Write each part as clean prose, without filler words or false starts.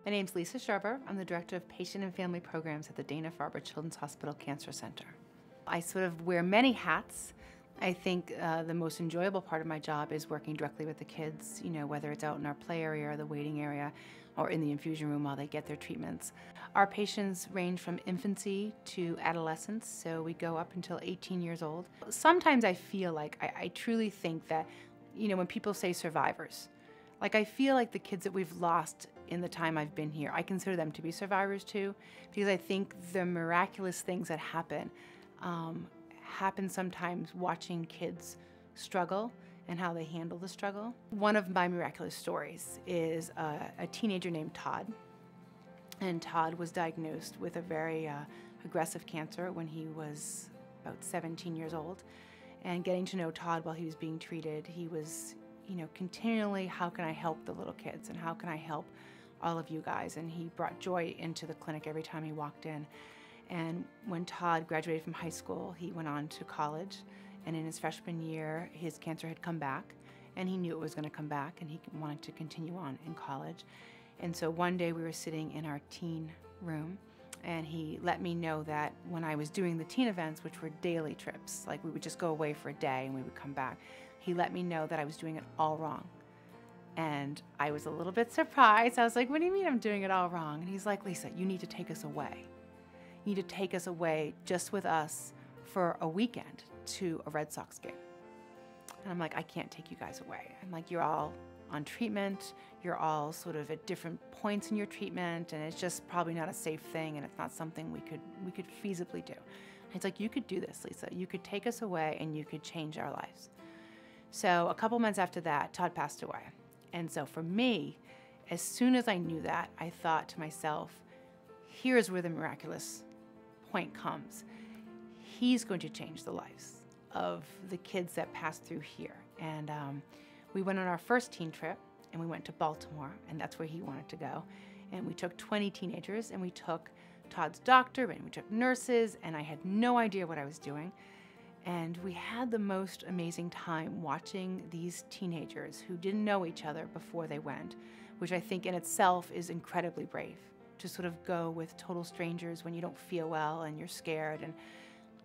My name's Lisa Scherber. I'm the Director of Patient and Family Programs at the Dana Farber Children's Hospital Cancer Center. I sort of wear many hats. I think the most enjoyable part of my job is working directly with the kids, whether it's out in our play area or the waiting area or in the infusion room while they get their treatments. Our patients range from infancy to adolescence, so we go up until 18 years old. Sometimes I feel like, I truly think that, when people say survivors, I feel like the kids that we've lost in the time I've been here, I consider them to be survivors too, because I think the miraculous things that happen sometimes watching kids struggle and how they handle the struggle. One of my miraculous stories is a teenager named Todd. And Todd was diagnosed with a very aggressive cancer when he was about 17 years old. And getting to know Todd while he was being treated, he was, continually, how can I help the little kids and how can I help all of you guys? And he brought joy into the clinic every time he walked in. And when Todd graduated from high school, he went on to college. And in his freshman year, his cancer had come back. And he knew it was going to come back, and he wanted to continue on in college. And so one day we were sitting in our teen room, and he let me know that when I was doing the teen events, which were daily trips, we would just go away for a day and we would come back, he let me know that I was doing it all wrong. And I was a little bit surprised. I was like, what do you mean I'm doing it all wrong? And he's like, Lisa, you need to take us away. You need to take us away just with us for a weekend to a Red Sox game. And I'm like, I can't take you guys away. I'm like, you're all on treatment, you're all sort of at different points in your treatment, and it's just probably not a safe thing, and it's not something we could feasibly do. And he's like, you could do this, Lisa. You could take us away and you could change our lives. So a couple months after that, Todd passed away. And so for me, as soon as I knew that, I thought to myself, here's where the miraculous point comes. He's going to change the lives of the kids that pass through here. And we went on our first teen trip, and we went to Baltimore, and that's where he wanted to go. And we took 20 teenagers, and we took Todd's doctor, and we took nurses, and I had no idea what I was doing. And we had the most amazing time watching these teenagers who didn't know each other before they went, which I think in itself is incredibly brave, to sort of go with total strangers when you don't feel well and you're scared.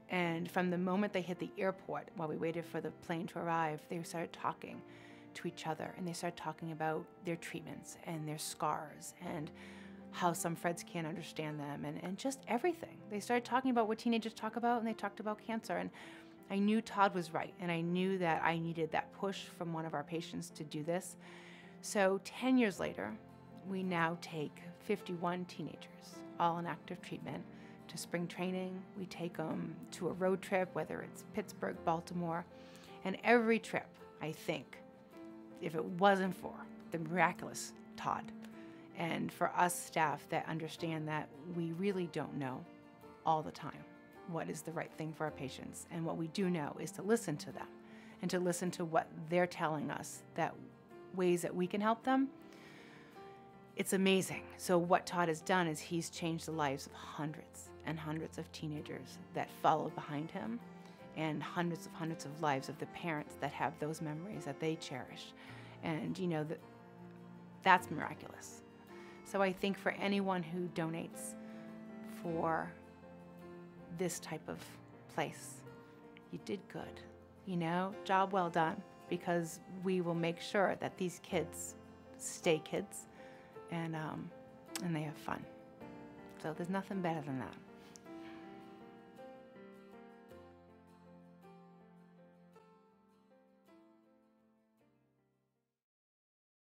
And from the moment they hit the airport, while we waited for the plane to arrive, they started talking to each other, and they started talking about their treatments and their scars and how some friends can't understand them and just everything. They started talking about what teenagers talk about, and they talked about cancer. And I knew Todd was right, and I knew that I needed that push from one of our patients to do this. So 10 years later, we now take 51 teenagers, all in active treatment, to spring training. We take them to a road trip, whether it's Pittsburgh, Baltimore, and every trip, I think, if it wasn't for the miraculous Todd, and for us staff that understand that we really don't know all the time what is the right thing for our patients, and what we do know is to listen to them and to listen to what they're telling us, that ways that we can help them. It's amazing. So what Todd has done is he's changed the lives of hundreds and hundreds of teenagers that followed behind him, and hundreds of lives of the parents that have those memories that they cherish. And that's miraculous. So I think for anyone who donates for this type of place, you did good. Job well done, because we will make sure that these kids stay kids and they have fun. So there's nothing better than that.